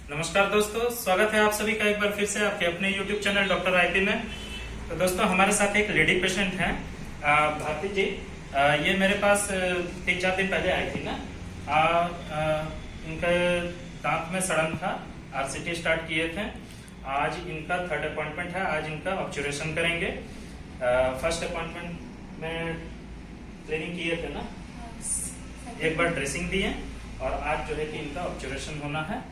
नमस्कार दोस्तों, स्वागत है आप सभी का एक बार फिर से आपके अपने YouTube चैनल डॉक्टर आईपी में। तो दोस्तों, हमारे साथ एक लेडी पेशेंट है भारती जी। ये मेरे पास 3-4 दिन पहले आई थी ना। इनका दांत में सड़न था, आरसीटी स्टार्ट किए थे। आज इनका 3rd अपॉइंटमेंट है। आज इनका ऑब्जर्वेशन करेंगे। फर्स्ट अपॉइंटमेंट में क्लीनिंग किए थे ना, एक बार ड्रेसिंग दिए और आज जो है कि इनका ऑब्जर्वेशन होना है।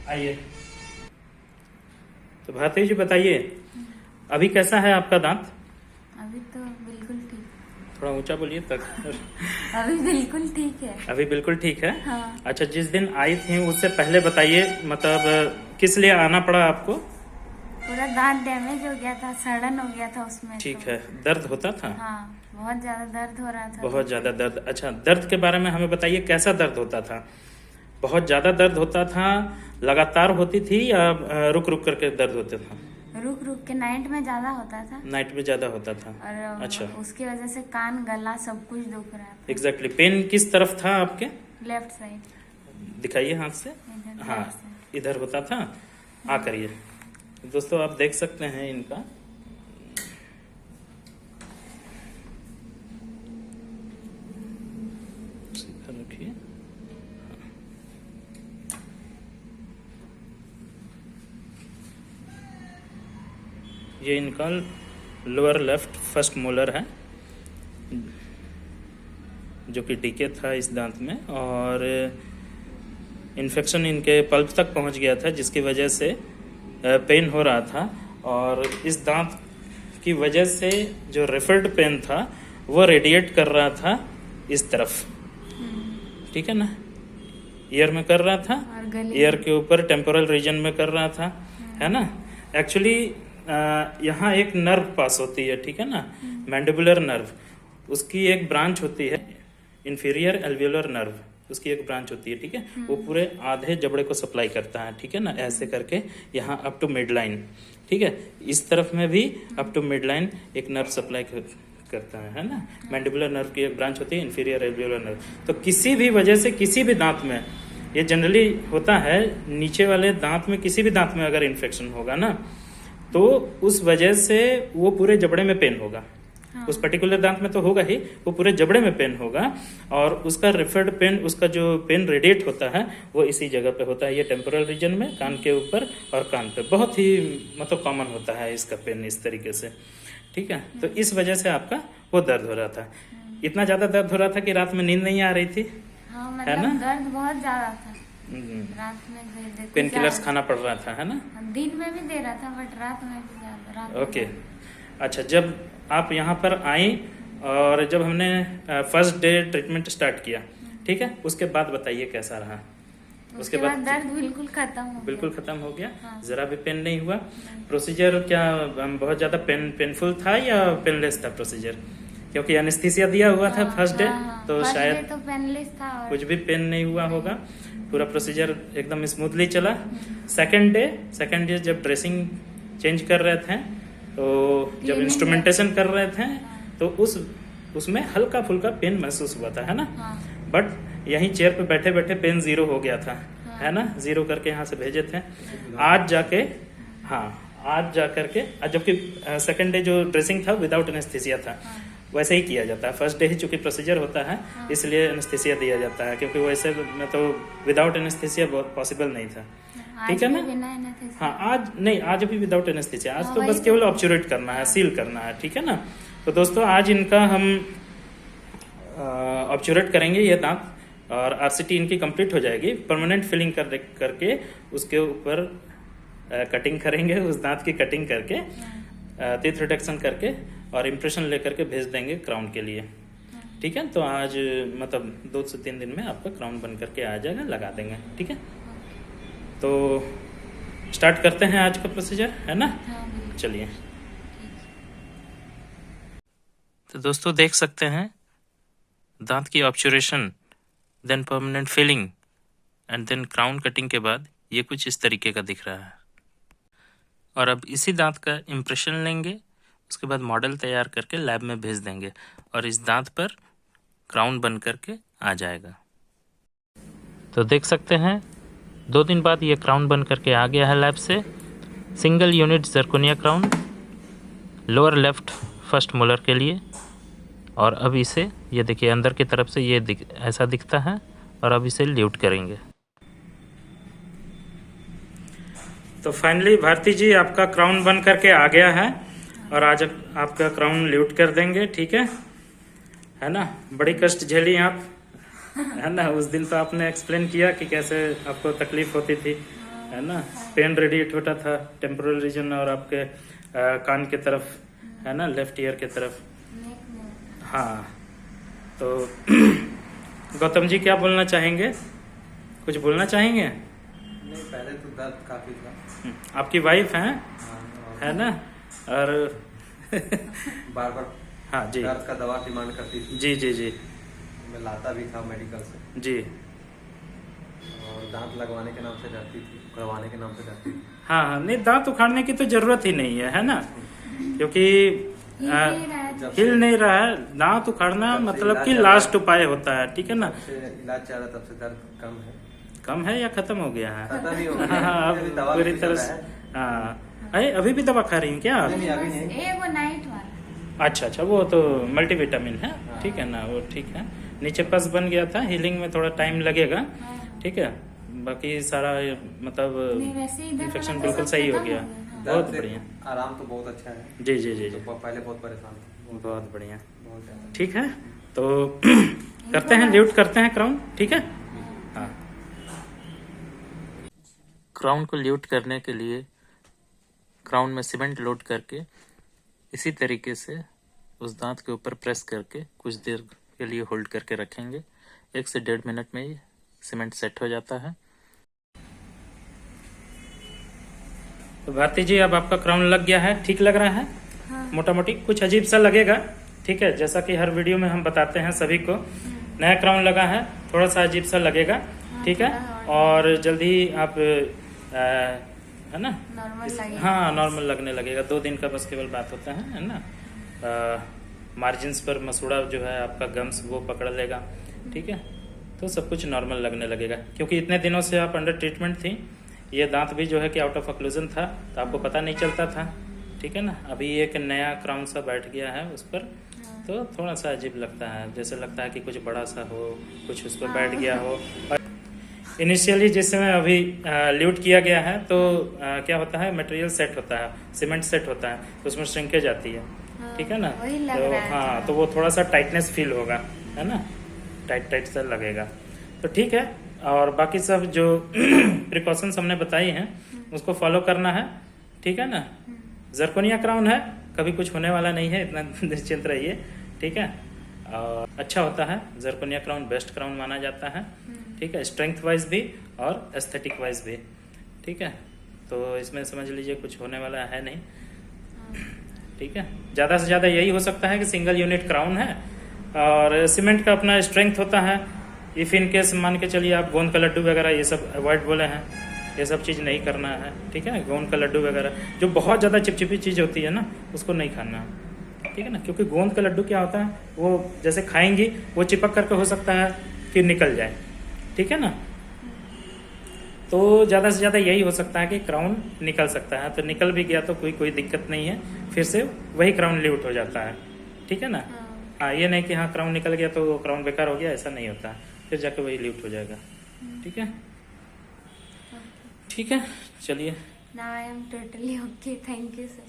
आइए। तो भारती जी बताइए, अभी कैसा है आपका दांत? अभी तो बिल्कुल ठीक। थोड़ा ऊंचा बोलिए तक। अभी बिल्कुल ठीक है। अभी बिल्कुल ठीक है। हाँ। अच्छा, जिस दिन आई थी उससे पहले बताइए, मतलब किस लिए आना पड़ा आपको? पूरा दांत डैमेज हो गया था, सड़न हो गया था उसमें। ठीक तो है। दर्द होता था? हाँ, बहुत ज्यादा दर्द हो रहा था। बहुत ज्यादा दर्द। अच्छा, दर्द के बारे में हमें बताइए, कैसा दर्द होता था? बहुत ज्यादा दर्द होता था, लगातार होती थी या रुक रुक करके दर्द होता था? रुक रुक के। नाइट में ज्यादा होता था। नाइट में ज्यादा होता था। और अच्छा, उसकी वजह से कान गला सब कुछ दुख रहा था। एग्जैक्टली। पेन किस तरफ था आपके? Left side. दिखाइए हाथ से। इधर हाँ, left side। इधर होता था। आ करिए दोस्तों, आप देख सकते हैं इनका। रखिए। ये इनका लोअर लेफ्ट फर्स्ट मोलर है, जो कि डीके था इस दांत में, और इन्फेक्शन इनके पल्प तक पहुंच गया था, जिसकी वजह से पेन हो रहा था। और इस दांत की वजह से जो रेफर्ड पेन था वो रेडिएट कर रहा था इस तरफ, ठीक है ना। ईयर में कर रहा था, और गले ईयर के ऊपर टेम्पोरल रीजन में कर रहा था, है ना। एक्चुअली यहाँ एक नर्व पास होती है, ठीक है ना, मैंडिबुलर नर्व। उसकी एक ब्रांच होती है, इंफीरियर एल्वियोलर नर्व, उसकी एक ब्रांच होती है, ठीक है। वो पूरे आधे जबड़े को सप्लाई करता है, ठीक है ना, ऐसे करके यहाँ अप टू मिड लाइन, ठीक है। इस तरफ में भी अप टू मिड लाइन एक नर्व सप्लाई करता है ना। मैंडिबुलर नर्व की एक ब्रांच होती है, इंफीरियर एल्वियोलर नर्व। तो किसी भी वजह से किसी भी दांत में, ये जनरली होता है नीचे वाले दांत में, किसी भी दांत में अगर इन्फेक्शन होगा ना, तो उस वजह से वो पूरे जबड़े में पेन होगा। हाँ। उस पर्टिकुलर दांत में तो होगा ही, वो पूरे जबड़े में पेन होगा। और उसका रेफर्ड पेन, उसका जो पेन रेडिएट होता है वो इसी जगह पे होता है, ये टेम्पोरल रीजन में, कान के ऊपर और कान पे। बहुत ही मतलब कॉमन होता है इसका पेन इस तरीके से, ठीक है। तो इस वजह से आपका वो दर्द हो रहा था। इतना ज्यादा दर्द हो रहा था कि रात में नींद नहीं आ रही थी, हाँ, है ना। मतलब दर्द बहुत ज्यादा था। रात में पेन किलर्स खाना पड़ रहा था, है ना। दिन में भी दे रहा था, बट रात में भी ज्यादा। रात में ओके। अच्छा, जब आप यहाँ पर आई और जब हमने फर्स्ट डे ट्रीटमेंट स्टार्ट किया, ठीक है, उसके बाद बताइए कैसा रहा? उसके बाद दर्द बिल्कुल खत्म हो गया। बिल्कुल खत्म हो गया। हाँ। जरा भी पेन नहीं हुआ। प्रोसीजर क्या बहुत ज्यादा पेनफुल था या पेनलेस था प्रोसीजर? क्योंकि एनेस्थीसिया दिया हुआ था फर्स्ट डे, तो शायद तो पेनलेस था और कुछ भी पेन नहीं हुआ होगा। पूरा प्रोसीजर एकदम स्मूथली चला। सेकंड डे जब ड्रेसिंग चेंज कर रहे थे, तो जब इंस्ट्रूमेंटेशन कर रहे थे, तो उसमें हल्का फुल्का पेन महसूस हुआ था, है ना। हाँ। बट यहीं चेयर पे बैठे बैठे पेन 0 हो गया था, है ना। 0 करके यहाँ से भेजे थे। आज जाके, हाँ, आज जा करके, जबकि सेकंड डे जो ड्रेसिंग था विदाउट एनेस्थीसिया था। वैसे ही किया जाता है। फर्स्ट डे ही चूंकि प्रोसीजर होता है, इसलिए एनेस्थीसिया दिया जाता है, क्योंकि वैसे में तो विदाउट एनेस्थीसिया पॉसिबल नहीं था, ठीक है ना। हाँ, आज नहीं, आज भी विदाउट एनेस्थीसिया। आज तो बस केवल ऑब्चुरेट करना है, सील करना है, ठीक है ना। तो दोस्तों, आज इनका हम ऑब्चुरेट करेंगे ये दांत, और आरसीटी इनकी कंप्लीट हो जाएगी। परमानेंट फिलिंग करके उसके ऊपर कटिंग करेंगे, उस दांत की कटिंग करके, टीथ रिडक्शन करके, और इम्प्रेशन लेकर के भेज देंगे क्राउन के लिए, ठीक है। तो आज मतलब 2 से 3 दिन में आपका क्राउन बन करके आ जाएगा, लगा देंगे, ठीक है। तो स्टार्ट करते हैं आज का प्रोसीजर, है ना। चलिए। तो दोस्तों, देख सकते हैं दांत की obturation, then permanent filling and then crown cutting के बाद ये कुछ इस तरीके का दिख रहा है। और अब इसी दांत का इम्प्रेशन लेंगे, उसके बाद मॉडल तैयार करके लैब में भेज देंगे, और इस दांत पर क्राउन बन करके आ जाएगा। तो देख सकते हैं 2 दिन बाद ये क्राउन बन करके आ गया है लैब से। Single unit zirconia crown lower left first molar के लिए। और अब इसे ये देखिए अंदर की तरफ से ये ऐसा दिखता है। और अब इसे ल्यूट करेंगे। तो फाइनली भारती जी आपका क्राउन बन करके आ गया है और आज आपका क्राउन ल्यूट कर देंगे, ठीक है ना। बड़ी कष्ट झेली आप, है ना। उस दिन तो आपने एक्सप्लेन किया कि कैसे आपको तकलीफ होती थी, है ना। पेन रेडिएट होता था टेम्पोरल रीजन और आपके कान की तरफ, है ना, लेफ्ट ईयर की तरफ। हाँ, तो गौतम जी क्या बोलना चाहेंगे? कुछ बोलना चाहेंगे? नहीं, पहले तो दर्द काफी था। आपकी वाइफ हैं, हाँ, है ना, और बार बार हाँ जी दर्द का दवा डिमांड करती थी। जी जी जी मैं लाता भी था मेडिकल से जी। और दांत लगवाने के नाम से डरती थी, उखड़वाने के नाम से डरती थी। हाँ हाँ, नहीं दांत उखाड़ने की तो जरूरत ही नहीं है ना, क्योंकि हिल नहीं रहा है। दांत उखाड़ना जब से मतलब इलाज कि चल लास्ट उपाय होता है, ठीक है ना। जब से इलाज चल रहा तब से दर्द कम है। कम है या खत्म हो गया है? खत्म ही हो गया है। हाँ, अभी दवा अब पूरी भी तरह चल से। रहा है। हाँ, अरे अभी भी दवा खा रही हैं क्या आप? नहीं, अभी नहीं। वो नाइट वाला। अच्छा अच्छा, वो तो मल्टीविटामिन है, हाँ। ठीक है ना, वो ठीक है। नीचे पस बन गया था, हीलिंग में थोड़ा टाइम लगेगा, ठीक है। बाकी सारा मतलब इन्फेक्शन बिल्कुल सही हो गया। बहुत दर्द से बढ़िया, आराम तो बहुत अच्छा है। जी जी जी जी, तो पहले बहुत परेशान था, बहुत बढ़िया, बहुत ज्यादा। ठीक है। तो करते हैं, ल्यूट करते हैं क्राउन, ठीक है। हाँ, क्राउन को ल्यूट करने के लिए क्राउन में सीमेंट लोड करके इसी तरीके से उस दांत के ऊपर प्रेस करके कुछ देर के लिए होल्ड करके रखेंगे। 1 से 1.5 मिनट में ये सीमेंट सेट हो जाता है। तो भारती जी अब आपका क्राउन लग गया है, ठीक लग रहा है? हाँ। मोटा मोटी कुछ अजीब सा लगेगा, ठीक है, जैसा कि हर वीडियो में हम बताते हैं सभी को। नया क्राउन लगा है, थोड़ा सा अजीब सा लगेगा, ठीक है। और जल्दी आप है ना, नॉर्मल लगेगा। हाँ नॉर्मल लगने लगेगा। 2 दिन का बस केवल बात होता है ना। मार्जिन्स पर मसूड़ा जो है आपका गम्स वो पकड़ लेगा, ठीक है। तो सब कुछ नॉर्मल लगने लगेगा, क्योंकि इतने दिनों से आप अंडर ट्रीटमेंट थी। ये दांत भी जो है कि आउट ऑफ ऑक्लूजन था, तो आपको पता नहीं चलता था, ठीक है ना। अभी एक नया क्राउन सा बैठ गया है उस पर, तो थोड़ा सा अजीब लगता है, जैसे लगता है कि कुछ बड़ा सा हो, कुछ उस पर बैठ गया हो। इनिशियली जिस समय अभी ल्यूट किया गया है तो क्या होता है, मटेरियल सेट होता है, सीमेंट सेट होता है, तो उसमें श्रिंकेज आती है, ठीक है ना। वही लग तो रहा है हाँ, तो वो थोड़ा सा टाइटनेस फील होगा, है ना, टाइट टाइट सा लगेगा। तो ठीक है, और बाकी सब जो प्रिकॉशंस हमने बताई हैं उसको फॉलो करना है, ठीक है ना। जर्कोनिया क्राउन है, कभी कुछ होने वाला नहीं है, इतना निश्चिंत रहिए, ठीक है। और अच्छा होता है, जर्कोनिया क्राउन बेस्ट क्राउन माना जाता है, ठीक है, स्ट्रेंथ वाइज भी और एस्थेटिक वाइज भी, ठीक है। तो इसमें समझ लीजिए कुछ होने वाला है नहीं, ठीक है। ज़्यादा से ज़्यादा यही हो सकता है कि सिंगल यूनिट क्राउन है और सीमेंट का अपना स्ट्रेंथ होता है। इफ़ इन केस मान के चलिए आप गोंद का लड्डू वगैरह ये सब अवॉइड बोले हैं, ये सब चीज़ नहीं करना है, ठीक है। गोंद का लड्डू वगैरह जो बहुत ज़्यादा चिपचिपी चीज़ होती है ना, उसको नहीं खाना, ठीक है ना। क्योंकि गोंद का लड्डू क्या होता है, वो जैसे खाएंगी वो चिपक करके हो सकता है कि निकल जाए, ठीक है ना। तो ज़्यादा से ज़्यादा यही हो सकता है कि क्राउन निकल सकता है, तो निकल भी गया तो कोई दिक्कत नहीं है, फिर से वही क्राउन ल्यूट हो जाता है, ठीक है ना। हाँ, ये नहीं कि हाँ क्राउन निकल गया तो क्राउन बेकार हो गया, ऐसा नहीं होता, फिर जाके वही ल्यूट हो जाएगा, ठीक है। ठीक है, चलिए। Now I am totally okay. Thank you, sir.